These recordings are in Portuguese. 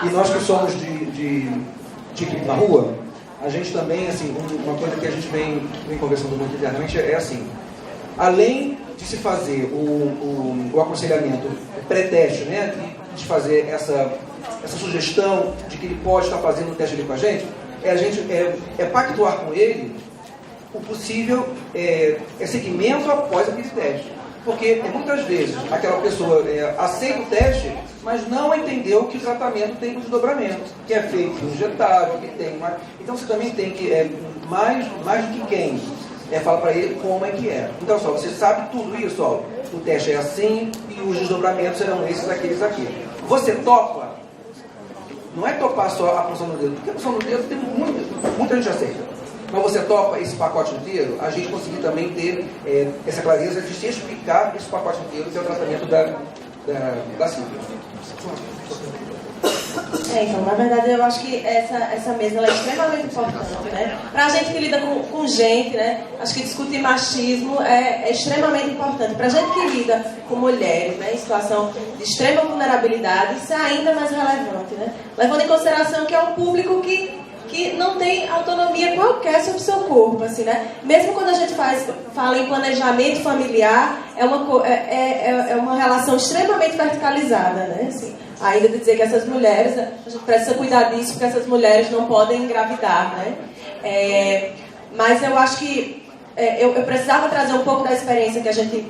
E nós que somos de equipe na rua, a gente também, assim, uma coisa que a gente vem conversando muito internamente é assim, além de se fazer o aconselhamento pré-teste, né, de fazer essa sugestão de que ele pode estar fazendo o teste ali com a gente é pactuar com ele o possível seguimento após aquele teste. Porque muitas vezes aquela pessoa aceita o teste, mas não entendeu que o tratamento tem um desdobramento, que é feito injetável, que tem uma... Então você também tem que, mais do que quem, fala para ele como é que é. Então só, você sabe tudo isso, ó, o teste é assim e os desdobramentos serão esses, aqueles aqui. Você topa? Não é topar só a punção no dedo, porque a punção no dedo tem muita gente aceita. Mas você topa esse pacote inteiro, a gente conseguir também ter essa clareza de se explicar esse pacote inteiro, que é o tratamento da síndrome. Então, na verdade, eu acho que essa mesa ela é extremamente importante, né? Para a gente que lida com gente, né? Acho que discutir machismo é extremamente importante. Para a gente que lida com mulheres, né? Em situação de extrema vulnerabilidade, isso é ainda mais relevante, né? Levando em consideração que é um público que não tem autonomia qualquer sobre o seu corpo, assim, né? Mesmo quando a gente fala em planejamento familiar, é uma relação extremamente verticalizada, né? Assim, ainda de dizer que essas mulheres, a gente precisa cuidar disso, porque essas mulheres não podem engravidar, né? Mas eu acho que eu precisava trazer um pouco da experiência que a gente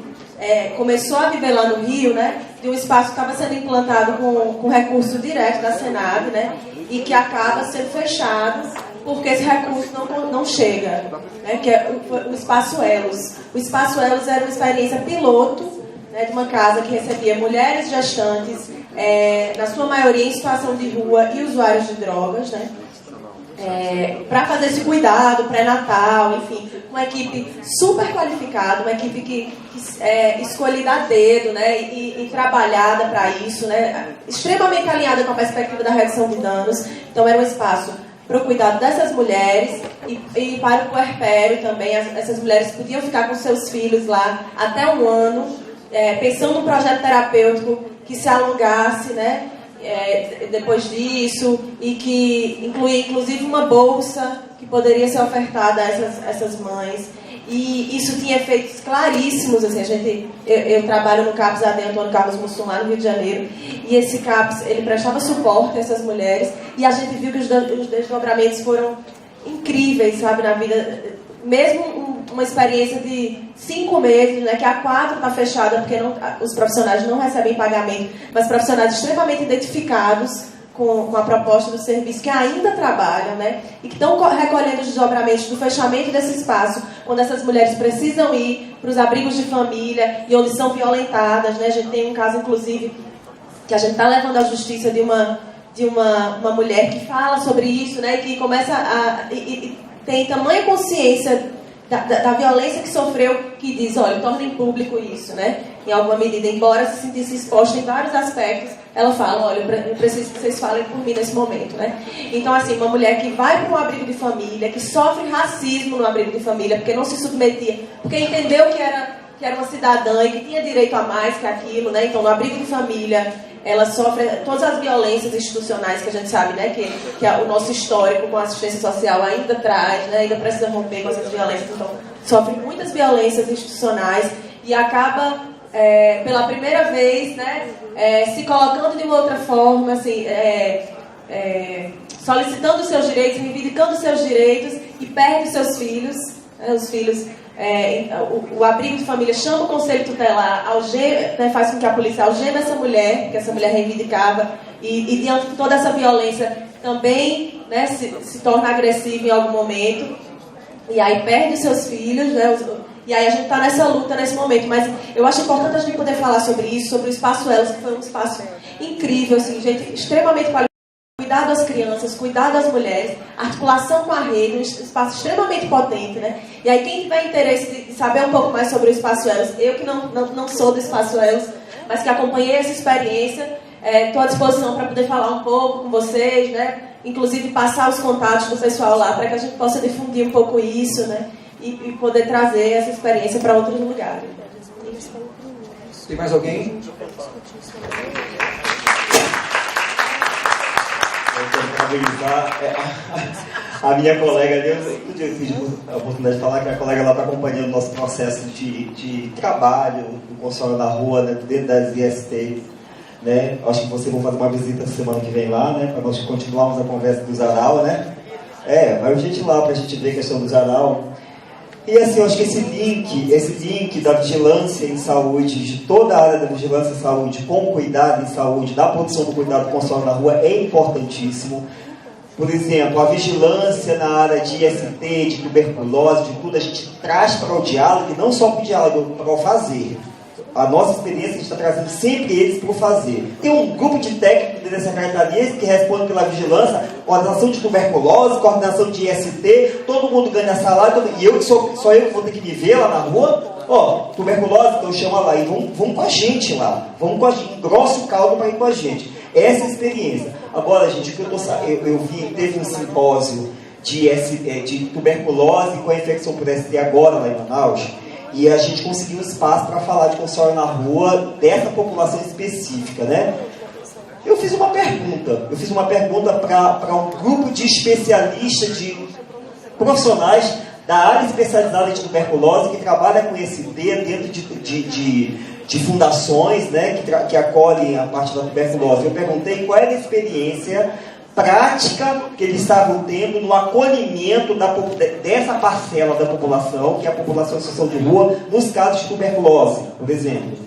começou a viver lá no Rio, né? De um espaço que estava sendo implantado com recurso direto da Senab, né? E que acaba sendo fechado porque esse recurso não chega, né? Que é o Espaço Elos. O Espaço Elos era uma experiência piloto, né, de uma casa que recebia mulheres gestantes, na sua maioria em situação de rua e usuários de drogas, né? Para fazer esse cuidado pré-natal, enfim, uma equipe super qualificada, uma equipe que escolhida a dedo, né, e trabalhada para isso, né, extremamente alinhada com a perspectiva da redução de danos. Então era um espaço para o cuidado dessas mulheres e para o puerpério também. Essas mulheres podiam ficar com seus filhos lá até 1 ano, pensando num projeto terapêutico que se alongasse, né, depois disso, e que incluía inclusive uma bolsa que poderia ser ofertada a essas mães. E isso tinha efeitos claríssimos, assim, eu trabalho no CAPS AD Antônio Carlos Mussum, lá no Rio de Janeiro, e esse CAPS, ele prestava suporte a essas mulheres, e a gente viu que os desdobramentos foram incríveis, sabe, na vida. Mesmo uma experiência de 5 meses, né, que a 4 está fechada porque os profissionais não recebem pagamento, mas profissionais extremamente identificados com a proposta do serviço, que ainda trabalham, né, e que estão recolhendo os desdobramentos do fechamento desse espaço, quando essas mulheres precisam ir para os abrigos de família e onde são violentadas, né. A gente tem um caso, inclusive, que a gente está levando à justiça de uma mulher que fala sobre isso, né, e que começa tem tamanha consciência da violência que sofreu, que diz, olha, torna em público isso, né? Em alguma medida, embora se sentisse exposta em vários aspectos, ela fala, olha, eu preciso que vocês falem por mim nesse momento, né? Então, assim, uma mulher que vai para um abrigo de família, que sofre racismo no abrigo de família, porque não se submetia, porque entendeu que era uma cidadã e que tinha direito a mais que aquilo, né? Então, no abrigo de família, ela sofre todas as violências institucionais que a gente sabe, né? Que o nosso histórico com a assistência social ainda traz, né? Ainda precisa romper com essas violências. Então, sofre muitas violências institucionais e acaba, pela primeira vez, né? Se colocando de uma outra forma, assim, solicitando os seus direitos, reivindicando os seus direitos e perde os seus filhos, né? Os filhos... o abrigo de família chama o conselho tutelar, né, faz com que a polícia algeme essa mulher, que essa mulher reivindicava, e diante de toda essa violência também, né, se torna agressiva em algum momento, e aí perde seus filhos, né, e aí a gente está nessa luta nesse momento. Mas eu acho importante a gente poder falar sobre isso, sobre o Espaço Elos, que foi um espaço incrível, assim, gente extremamente qualificada. Cuidar das crianças, cuidar das mulheres, articulação com a rede, um espaço extremamente potente, né? E aí quem tiver interesse de saber um pouco mais sobre o Espaço Elos, eu que não sou do Espaço Elos, mas que acompanhei essa experiência, estou à disposição para poder falar um pouco com vocês, né? Inclusive passar os contatos do pessoal lá, para que a gente possa difundir um pouco isso, né? E poder trazer essa experiência para outros lugares. Tem mais alguém? A minha colega ali, eu tive a oportunidade de falar que a colega lá está acompanhando o nosso processo de trabalho do consórcio na rua, né, dentro das ISTs. Né? Acho que vocês vão fazer uma visita semana que vem lá, né, para nós continuarmos a conversa do Zaral, né? Vai a gente lá para a gente ver a questão do Zaral. E assim, eu acho que esse link da vigilância em saúde, de toda a área da vigilância em saúde, com o cuidado em saúde, da produção do cuidado com o consórcio na rua, é importantíssimo. Por exemplo, a vigilância na área de IST, de tuberculose, de tudo, a gente traz para o diálogo, e não só para o diálogo, para o fazer. A nossa experiência, a gente está trazendo sempre eles para o fazer. Tem um grupo de técnicos da secretaria que responde pela vigilância, coordenação de tuberculose, coordenação de IST, todo mundo ganha salário, e eu, só eu que vou ter que me ver lá na rua, tuberculose, então chama lá, e vamos com a gente lá, vamos com a gente, engrossa o caldo para ir com a gente. Essa é a experiência. Agora, gente, o que eu vi, teve um simpósio de tuberculose com a infecção por ST agora lá em Manaus, e a gente conseguiu um espaço para falar de consórcio na rua dessa população específica, né? Eu fiz uma pergunta para um grupo de especialistas, de profissionais da área especializada de tuberculose que trabalha com esse dentro de fundações, né, que acolhem a parte da tuberculose. Eu perguntei qual era a experiência prática que eles estavam tendo no acolhimento dessa parcela da população, que é a população em situação de rua, nos casos de tuberculose, por exemplo.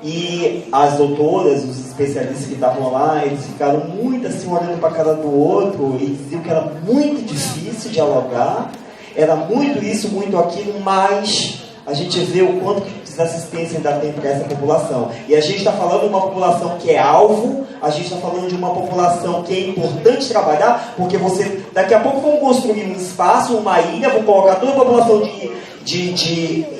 E as doutoras, os especialistas que estavam lá, eles ficaram muito assim, olhando para a cara do outro, e diziam que era muito difícil dialogar, era muito isso, muito aquilo, mas a gente vê o quanto de desassistência ainda tem para essa população. E a gente está falando de uma população que é alvo, a gente está falando de uma população que é importante trabalhar, porque daqui a pouco vão construir um espaço, uma ilha, vão colocar toda a população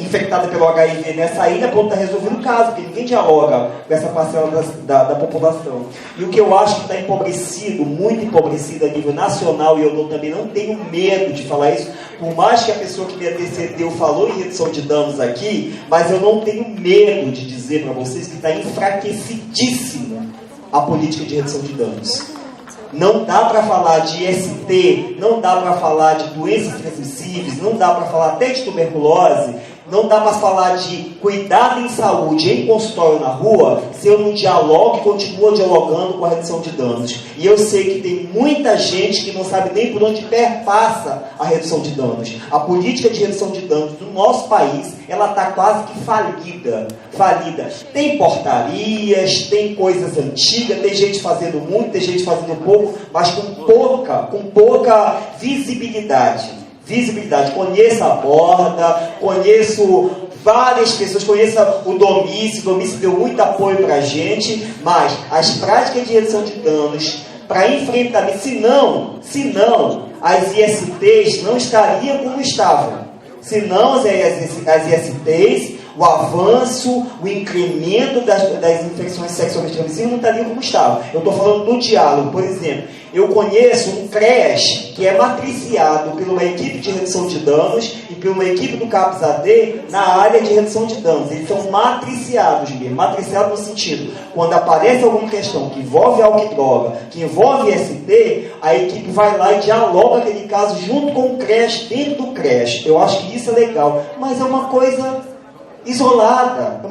infectada pelo HIV nessa ilha, pronto, está resolvendo o caso, porque ninguém dialoga com essa parcela da população. E o que eu acho que está empobrecido, muito empobrecido a nível nacional, e eu também não tenho medo de falar isso, por mais que a pessoa que me antecedeu falou em redução de danos aqui, mas eu não tenho medo de dizer para vocês que está enfraquecidíssima a política de redução de danos. Não dá para falar de IST, não dá para falar de doenças transmissíveis, não dá para falar até de tuberculose, não dá para falar de cuidado em saúde em consultório na rua, se eu não dialogo e continuo dialogando com a redução de danos. E eu sei que tem muita gente que não sabe nem por onde perpassa a redução de danos. A política de redução de danos do nosso país, ela está quase que falida. Tem portarias, tem coisas antigas, tem gente fazendo muito, tem gente fazendo pouco, mas com pouca visibilidade. Conheço a Borda, conheço várias pessoas, conheço o Domício deu muito apoio para a gente, mas as práticas de redução de danos, para enfrentamento, senão as ISTs não estariam como estavam. Senão as ISTs, o avanço, o incremento das infecções sexualmente transmissíveis não estariam como estavam. Eu estou falando do diálogo, por exemplo. Eu conheço um CREAS que é matriciado por uma equipe de redução de danos e por uma equipe do CAPS-AD na área de redução de danos. Eles são matriciados mesmo. Matriciados no sentido, quando aparece alguma questão que envolve álcool e droga, que envolve IST, a equipe vai lá e dialoga aquele caso junto com o CREAS, dentro do CREAS. Eu acho que isso é legal, mas é uma coisa isolada.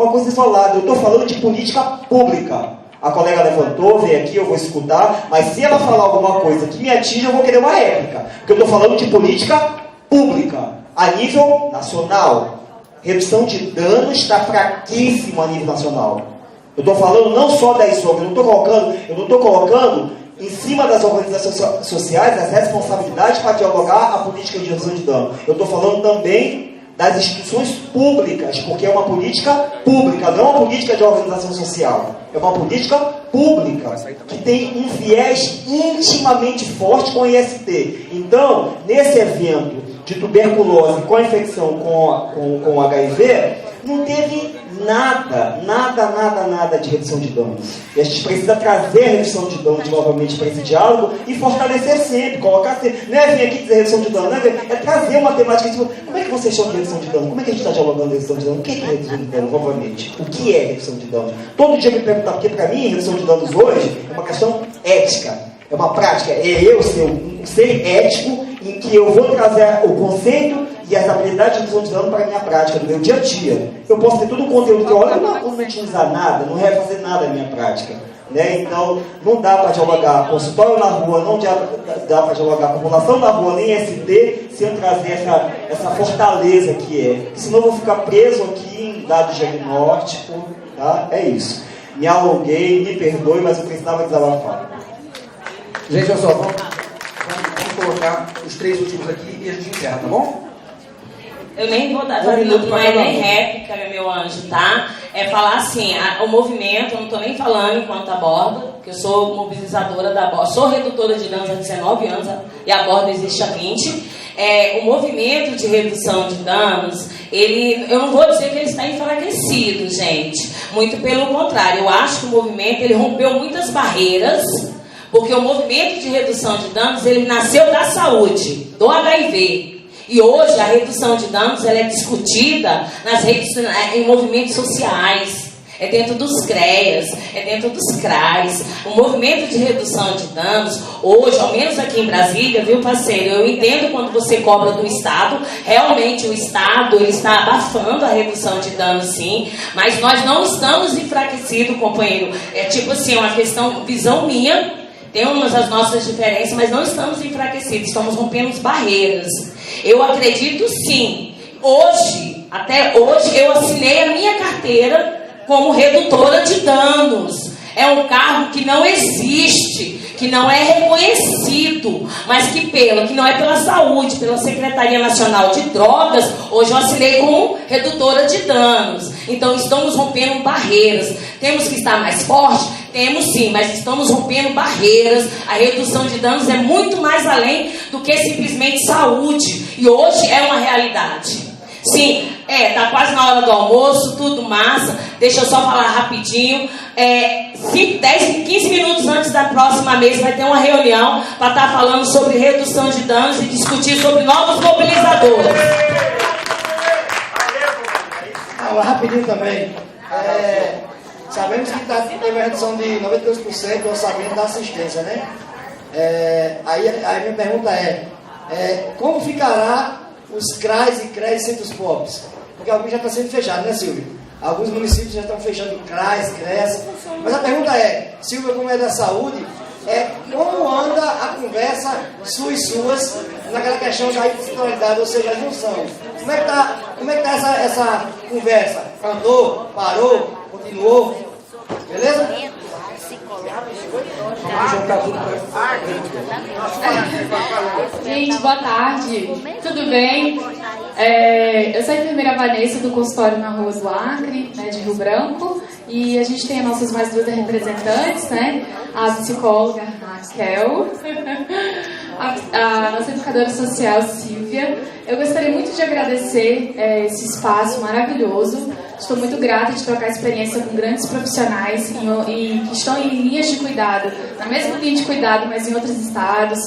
Eu estou falando de política pública. A colega levantou, veio aqui, eu vou escutar, mas se ela falar alguma coisa que me atinge, eu vou querer uma réplica. Porque eu estou falando de política pública, a nível nacional. Redução de danos está fraquíssimo a nível nacional. Eu estou falando não só da ISOP, eu não estou colocando em cima das organizações sociais as responsabilidades para dialogar a política de redução de danos. Eu estou falando também das instituições públicas, porque é uma política pública, não é uma política de organização social. É uma política pública, que tem um viés intimamente forte com o IST. Então, nesse evento de tuberculose com a infecção com HIV, não teve nada de redução de danos. E a gente precisa trazer a redução de danos novamente para esse diálogo e fortalecer sempre, colocar sempre. Não é vir aqui dizer redução de danos, é trazer uma temática. Como é que vocês estão de redução de danos? Como é que a gente está dialogando de redução de danos? O que é redução de danos, novamente? O que é redução de danos? Todo dia me perguntar, porque para mim, redução de danos hoje é uma questão ética. É uma prática, é eu ser um ser ético em que eu vou trazer o conceito e as habilidades de redução de dano para a minha prática, do meu dia a dia. Eu posso ter todo o conteúdo que eu olho, não vou utilizar nada, não vai fazer nada na minha prática. Né? Então, não dá para dialogar consultório na rua, não dá para dialogar população na rua, nem SD, sem trazer essa fortaleza que é. Porque senão eu vou ficar preso aqui em dado diagnóstico, tá? É isso. Me alonguei, me perdoe, mas eu precisava desabafar. Gente, olha só, vamos colocar os 3 últimos aqui e a gente encerra, tá bom? Eu nem vou dar, não é nem réplica, meu anjo, tá? É falar assim, o movimento, eu não estou nem falando enquanto aborda, porque eu sou mobilizadora da aborda, sou redutora de danos há 19 anos e a aborda existe há 20. O movimento de redução de danos, eu não vou dizer que ele está enfraquecido, gente. Muito pelo contrário, eu acho que o movimento ele rompeu muitas barreiras, porque o movimento de redução de danos, ele nasceu da saúde, do HIV. E hoje a redução de danos ela é discutida em movimentos sociais, é dentro dos CREAS, é dentro dos CRAs. O movimento de redução de danos, hoje, ao menos aqui em Brasília, viu, parceiro? Eu entendo quando você cobra do Estado, realmente o Estado ele está abafando a redução de danos, sim, mas nós não estamos enfraquecidos, companheiro. É tipo assim, uma visão minha. Temos as nossas diferenças, mas não estamos enfraquecidos, estamos rompendo barreiras. Eu acredito sim. Até hoje, eu assinei a minha carteira como redutora de danos. É um cargo que não existe, que não é reconhecido, mas que não é pela saúde, pela Secretaria Nacional de Drogas, hoje eu assinei como redutora de danos. Então estamos rompendo barreiras. Temos que estar mais forte? Temos sim, mas estamos rompendo barreiras. A redução de danos é muito mais além do que simplesmente saúde. E hoje é uma realidade. Sim, tá quase na hora do almoço, tudo massa. Deixa eu só falar rapidinho. 15 minutos antes da próxima mesa vai ter uma reunião para estar falando sobre redução de danos e discutir sobre novos mobilizadores. Rapidinho também. Sabemos que teve uma redução de 92% do orçamento da assistência, né? Aí a minha pergunta como ficará os CRAs e CREs centros pobres? Porque alguns já estão sendo fechados, né, Silvio? Alguns municípios já estão fechando CRAs, CREs. Mas a pergunta Silvia, como é da saúde, como anda a conversa sua e suas naquela questão da interdisciplinaridade, ou seja, a junção? Como é que tá essa conversa? Andou? Parou? Continuou? Beleza? Gente, boa tarde. Tudo bem? Eu sou a enfermeira Vanessa do consultório na Rua do Acre, né, de Rio Branco. E a gente tem as nossas mais 2 representantes, né? A psicóloga Raquel, a nossa educadora social Silvia. Eu gostaria muito de agradecer esse espaço maravilhoso. Estou muito grata de trocar experiência com grandes profissionais que estão em linhas de cuidado, na mesma linha de cuidado, mas em outros estados,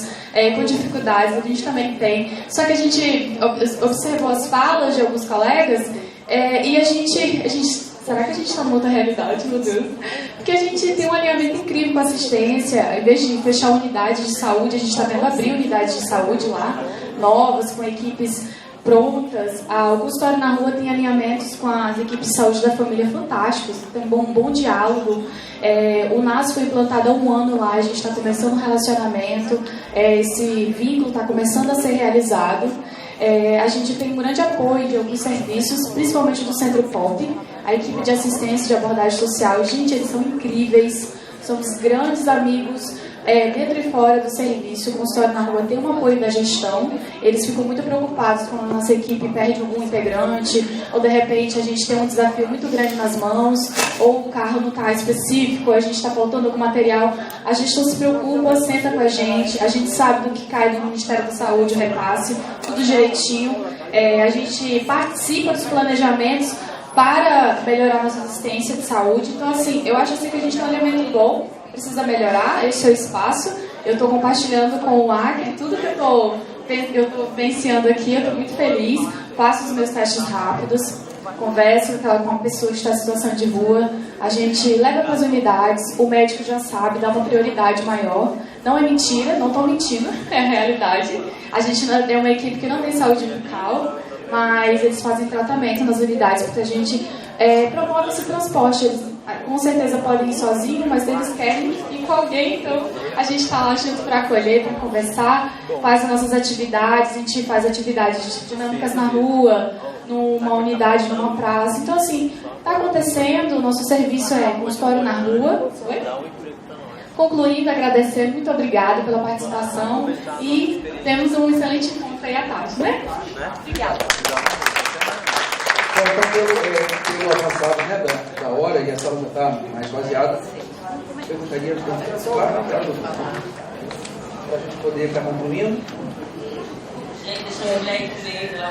com dificuldades, a gente também tem. Só que a gente observou as falas de alguns colegas e a gente será que a gente está numa outra realidade, meu Deus? Porque a gente tem um alinhamento incrível com a assistência. Em vez de fechar unidades de saúde, a gente está vendo abrir unidades de saúde lá, novas, com equipes prontas. O consultório na rua tem alinhamentos com as equipes de saúde da família fantásticos. Tem um bom diálogo. O NAS foi implantado há 1 ano lá, a gente está começando um relacionamento. Esse vínculo está começando a ser realizado. A gente tem um grande apoio de alguns serviços, principalmente do Centro Pop, a equipe de assistência de abordagem social. Gente, eles são incríveis, somos grandes amigos dentro e fora do serviço. O consultório na rua tem um apoio da gestão, eles ficam muito preocupados quando a nossa equipe perde algum integrante, ou de repente a gente tem um desafio muito grande nas mãos, ou o carro não está específico, a gente está faltando algum material. A gestão se preocupa, senta com a gente sabe do que cai do Ministério da Saúde, o repasse, tudo direitinho. A gente participa dos planejamentos para melhorar a nossa assistência de saúde. Então, assim, eu acho assim que a gente tem um elemento bom, precisa melhorar, esse é o espaço. Eu estou compartilhando com o Acre tudo que eu estou vivenciando aqui, eu estou muito feliz, faço os meus testes rápidos, converso com uma pessoa que está em situação de rua, a gente leva para as unidades, o médico já sabe, dá uma prioridade maior. Não é mentira, não estou mentindo, é a realidade. A gente é uma equipe que não tem saúde bucal, mas eles fazem tratamento nas unidades, porque a gente promove esse transporte. Eles com certeza podem ir sozinhos, mas eles querem ir com alguém, então a gente está lá junto para acolher, para conversar, faz as nossas atividades, a gente faz atividades dinâmicas na rua, numa unidade, numa praça. Então, assim, está acontecendo, o nosso serviço é consultório na rua. Foi? Concluindo, agradecendo, muito obrigada pela participação e temos um excelente encontro aí à tarde, né? Obrigada. Então, pelo avançado, né, da hora, e a sala já está mais baseada, eu perguntaria para a gente poder estar concluindo.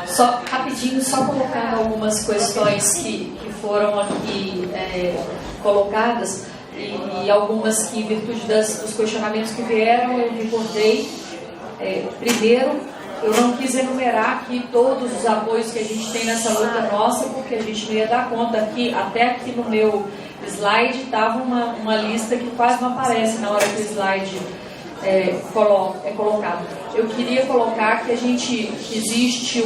Só rapidinho, só colocando algumas questões que foram aqui colocadas e algumas que, em virtude dos questionamentos que vieram, eu recordei. Primeiro, eu não quis enumerar aqui todos os apoios que a gente tem nessa luta nossa, porque a gente não ia dar conta aqui. Até aqui no meu slide estava uma lista que quase não aparece na hora que o slide é colocado. Eu queria colocar que existe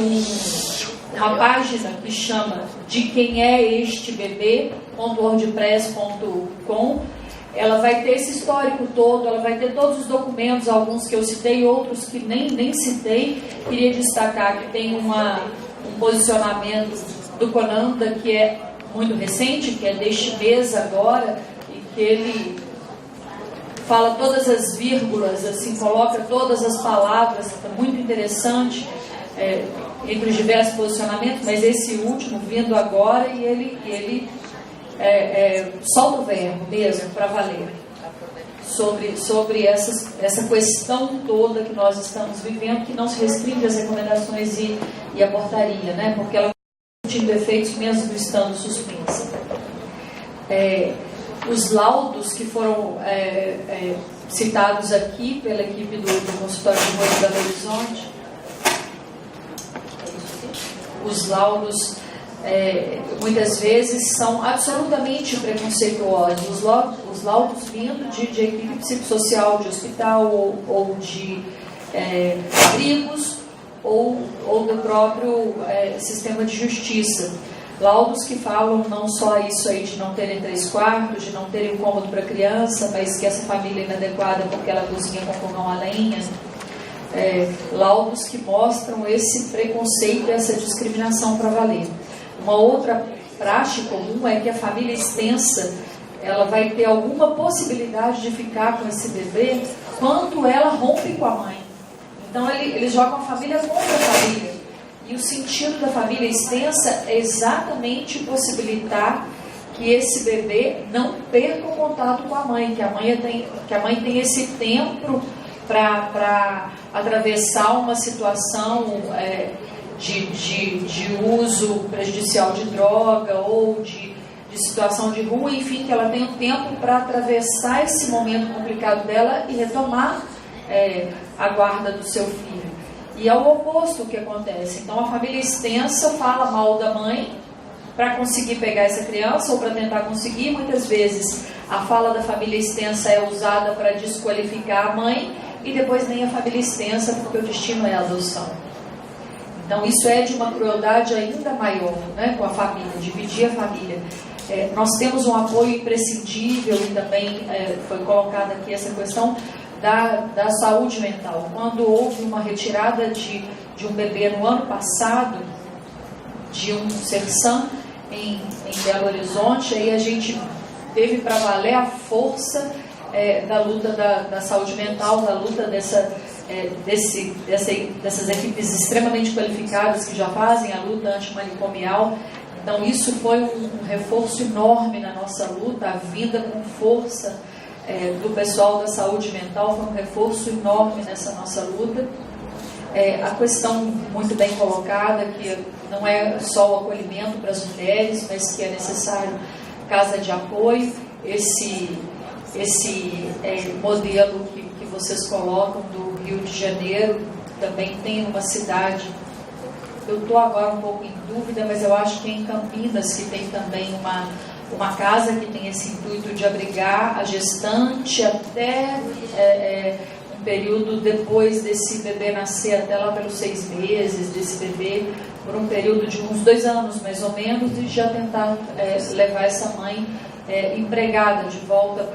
uma página que chama De Quem É Este Bebê.wordpress.com. Ela vai ter esse histórico todo, ela vai ter todos os documentos, alguns que eu citei, outros que nem citei. Queria destacar que tem um posicionamento do Conanda que é muito recente, que é deste mês agora, e que ele fala todas as vírgulas, assim, coloca todas as palavras, está muito interessante, entre os diversos posicionamentos, mas esse último vindo agora, e ele solta o verbo mesmo, para valer, sobre essa questão toda que nós estamos vivendo, que não se restringe às recomendações e à portaria, né? Porque ela continua efeitos mesmo estando suspensa. Os laudos que foram citados aqui pela equipe do consultório de Moura Belo Horizonte, os laudos muitas vezes são absolutamente preconceituosos. Os laudos vindo de equipe psicossocial de hospital ou de abrigos ou do próprio sistema de justiça. Laudos que falam não só isso aí de não terem 3 quartos, de não terem um cômodo para criança, mas que essa família é inadequada porque ela cozinha com fogão a lenha. Laudos que mostram esse preconceito e essa discriminação para valer. Uma outra praxe comum é que a família extensa ela vai ter alguma possibilidade de ficar com esse bebê quando ela rompe com a mãe. Então eles jogam a família contra a família. E o sentido da família extensa é exatamente possibilitar que esse bebê não perca o contato com a mãe, que a mãe tem esse tempo para atravessar uma situação de uso prejudicial de droga ou de situação de rua, enfim, que ela tenha um tempo para atravessar esse momento complicado dela e retomar a guarda do seu filho. E é o oposto que acontece. Então a família extensa fala mal da mãe para conseguir pegar essa criança ou para tentar conseguir. Muitas vezes a fala da família extensa é usada para desqualificar a mãe e depois nem a família extensa, porque o destino é a adoção. Então isso é de uma crueldade ainda maior, né, com a família, dividir a família. Nós temos um apoio imprescindível e também foi colocada aqui essa questão da saúde mental. Quando houve uma retirada de um bebê no ano passado, de um Sersan em Belo Horizonte, aí a gente teve para valer a força da luta da saúde mental, da luta dessas equipes extremamente qualificadas que já fazem a luta antimanicomial. Então isso foi um reforço enorme na nossa luta, a vinda com força do pessoal da saúde mental foi um reforço enorme nessa nossa luta. A questão muito bem colocada, que não é só o acolhimento para as mulheres, mas que é necessário casa de apoio, esse modelo que vocês colocam do Rio de Janeiro, também tem uma cidade, eu estou agora um pouco em dúvida, mas eu acho que é em Campinas que tem também uma casa que tem esse intuito de abrigar a gestante até um período depois desse bebê nascer, até lá pelos 6 meses desse bebê, por um período de uns 2 anos mais ou menos, e já tentar levar essa mãe empregada de volta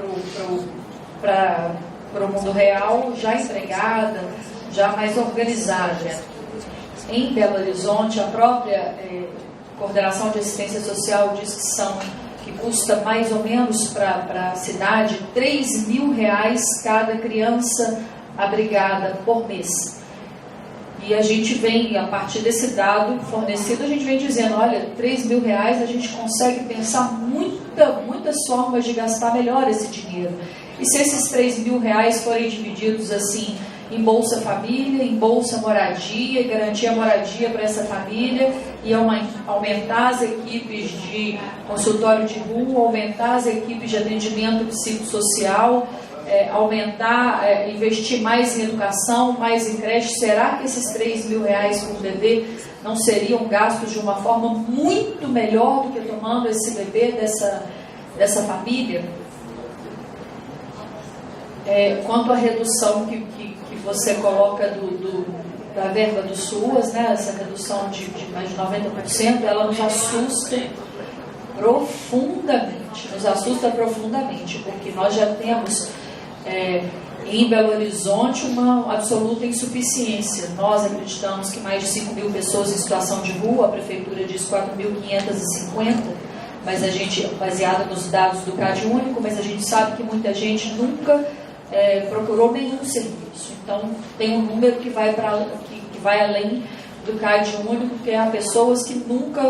para o mundo real, já empregada, já mais organizada. Em Belo Horizonte, a própria Coordenação de Assistência Social diz que custa mais ou menos para a cidade R$3.000 cada criança abrigada por mês. E a gente vem, a partir desse dado fornecido, a gente vem dizendo, olha, R$3.000 a gente consegue pensar muitas formas de gastar melhor esse dinheiro. E se esses R$3.000 forem divididos assim, em Bolsa Família, em Bolsa Moradia, e garantir a moradia para essa família, e aumentar as equipes de consultório de rua, aumentar as equipes de atendimento psicossocial, investir mais em educação, mais em creche, será que esses R$3.000 por bebê não seriam gastos de uma forma muito melhor do que tomando esse bebê dessa família? Quanto à redução que você coloca da verba do SUAS, né, essa redução de mais de 90%, ela nos assusta profundamente, porque nós já temos em Belo Horizonte uma absoluta insuficiência. Nós acreditamos que mais de 5.000 pessoas em situação de rua, a Prefeitura diz 4.550, mas a gente, baseada nos dados do CadÚnico, mas a gente sabe que muita gente nunca procurou nenhum serviço. Então, tem um número que vai além do CadÚnico, que há pessoas que nunca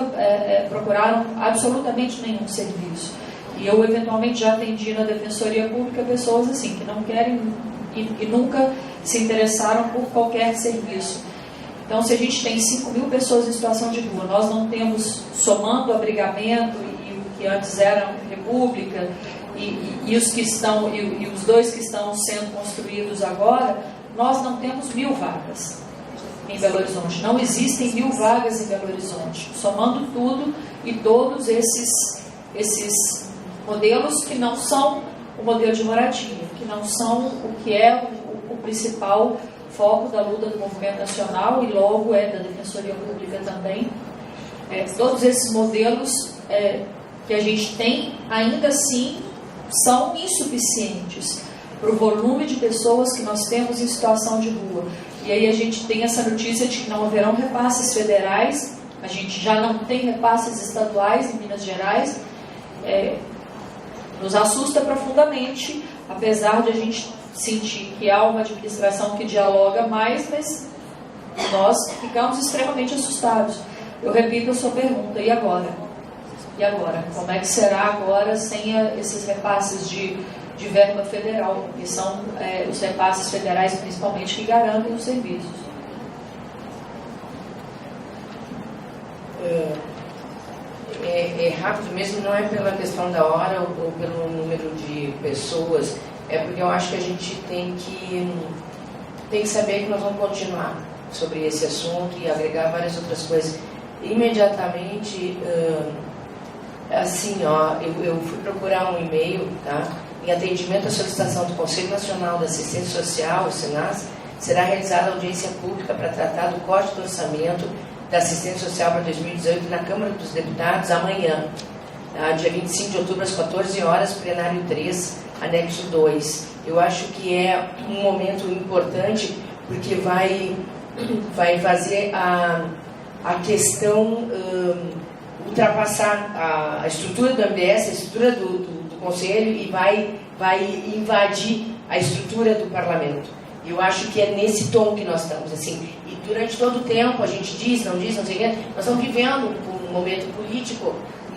procuraram absolutamente nenhum serviço. E eu, eventualmente, já atendi na Defensoria Pública pessoas assim, que não querem e nunca se interessaram por qualquer serviço. Então, se a gente tem 5.000 pessoas em situação de rua, nós não temos, somando o abrigamento e o que antes era República, e os que estão, e os 2 que estão sendo construídos agora, nós não temos 1.000 vagas em Belo Horizonte. Não existem 1.000 vagas em Belo Horizonte. Somando tudo e todos esses modelos que não são o modelo de moradia, que não são o que é o principal foco da luta do movimento nacional e logo da Defensoria Pública também. Todos esses modelos que a gente tem, ainda assim, são insuficientes para o volume de pessoas que nós temos em situação de rua. E aí a gente tem essa notícia de que não haverão repasses federais, a gente já não tem repasses estaduais em Minas Gerais. Nos assusta profundamente, apesar de a gente sentir que há uma administração que dialoga mais, mas nós ficamos extremamente assustados. Eu repito a sua pergunta, e agora? E agora? Como é que será agora sem esses repasses de verba federal? Que são os repasses federais, principalmente, que garantem os serviços. É rápido mesmo, não é pela questão da hora ou pelo número de pessoas, é porque eu acho que a gente tem que saber que nós vamos continuar sobre esse assunto e agregar várias outras coisas. Imediatamente, assim, eu fui procurar um e-mail, tá? Em atendimento à solicitação do Conselho Nacional da Assistência Social, o SENASS, será realizada audiência pública para tratar do corte do orçamento da Assistência Social para 2018 na Câmara dos Deputados amanhã, tá? Dia 25 de outubro às 14 horas, plenário 3, anexo 2. Eu acho que é um momento importante porque vai fazer a questão ultrapassar a estrutura do MDS, a estrutura do Conselho e vai invadir a estrutura do Parlamento. Eu acho que é nesse tom que nós estamos, assim. E durante todo o tempo, a gente diz, não sei o que, nós estamos vivendo um momento político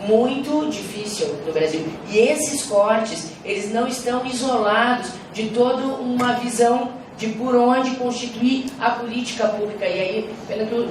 muito difícil no Brasil. E esses cortes, eles não estão isolados de toda uma visão de por onde constituir a política pública. E aí, pelo que o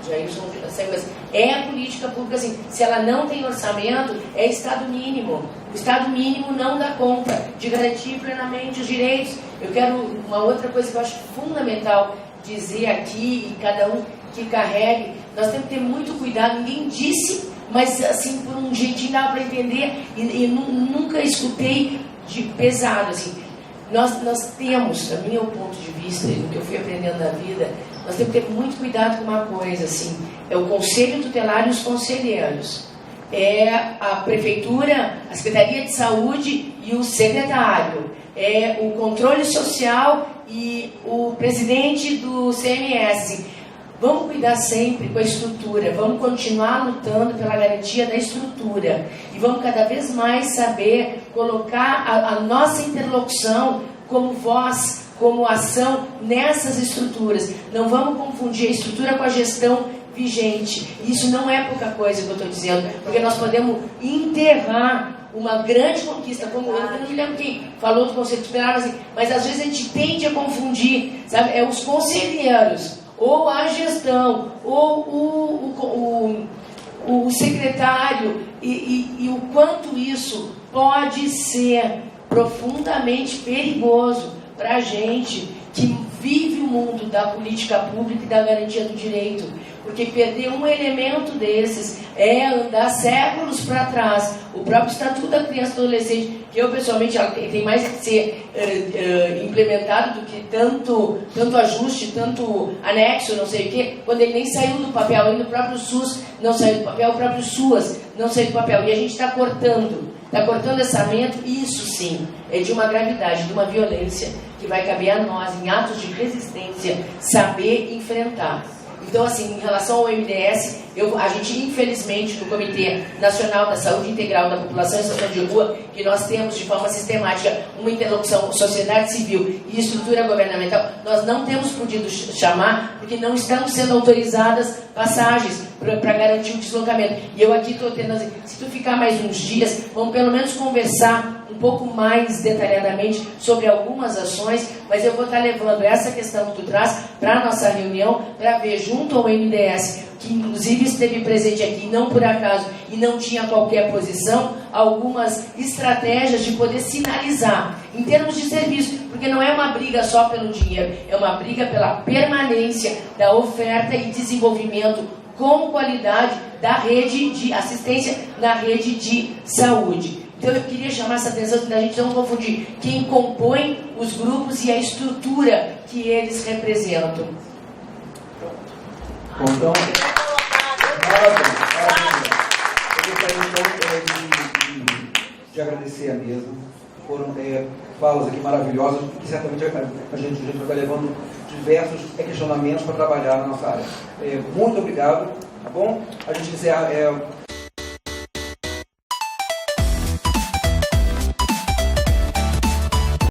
Jailson saiu, a política pública, assim, se ela não tem orçamento, é Estado mínimo. O Estado mínimo não dá conta de garantir plenamente os direitos. Eu quero uma outra coisa que eu acho fundamental dizer aqui, e cada um que carregue, nós temos que ter muito cuidado. Ninguém disse, mas assim, por um jeitinho dava para entender, e nunca escutei de pesado, assim. Nós temos, a meu ponto de vista, e do que eu fui aprendendo na vida, nós temos que ter muito cuidado com uma coisa, assim, é o conselho tutelar e os conselheiros. É a prefeitura, a Secretaria de Saúde e o secretário. É o controle social e o presidente do CMS. Vamos cuidar sempre com a estrutura, vamos continuar lutando pela garantia da estrutura e vamos cada vez mais saber colocar a nossa interlocução como voz, como ação nessas estruturas. Não vamos confundir a estrutura com a gestão vigente. Isso não é pouca coisa que eu estou dizendo, porque nós podemos enterrar uma grande conquista, como eu não me lembro quem falou do conselho tutelar, assim, mas às vezes a gente tende a confundir, sabe? É os conselheiros, ou a gestão, ou o secretário, e o quanto isso pode ser profundamente perigoso para a gente que vive o mundo da política pública e da garantia do direito. Porque perder um elemento desses é andar séculos para trás. O próprio Estatuto da Criança e do Adolescente, que eu pessoalmente tem mais que ser implementado do que tanto ajuste, tanto anexo, não sei o quê, quando ele nem saiu do papel, ainda o próprio SUS não saiu do papel, o próprio SUAS não saiu do papel. E a gente está cortando orçamento, e isso sim é de uma gravidade, de uma violência que vai caber a nós, em atos de resistência, saber enfrentar. Então, assim, em relação ao MDS, a gente, infelizmente, no Comitê Nacional da Saúde Integral da População em Situação de Rua, que nós temos de forma sistemática uma interlocução sociedade civil e estrutura governamental, nós não temos podido chamar, porque não estão sendo autorizadas passagens para garantir o deslocamento. E eu aqui estou tendo, assim, se tu ficar mais uns dias, vamos pelo menos conversar um pouco mais detalhadamente sobre algumas ações, mas eu vou estar levando essa questão que tu traz para a nossa reunião, para ver junto ao MDS, que inclusive esteve presente aqui, não por acaso, e não tinha qualquer posição, algumas estratégias de poder sinalizar, em termos de serviço, porque não é uma briga só pelo dinheiro, é uma briga pela permanência da oferta e desenvolvimento com qualidade da rede de assistência na rede de saúde. Então eu queria chamar essa atenção da gente não confundir quem compõe os grupos e a estrutura que eles representam. Bom, então, eu gostaria de agradecer a mesa. Foram falas aqui maravilhosas, que certamente a gente vai estar levando diversos questionamentos para trabalhar na nossa área. Muito obrigado, tá bom? A gente encerra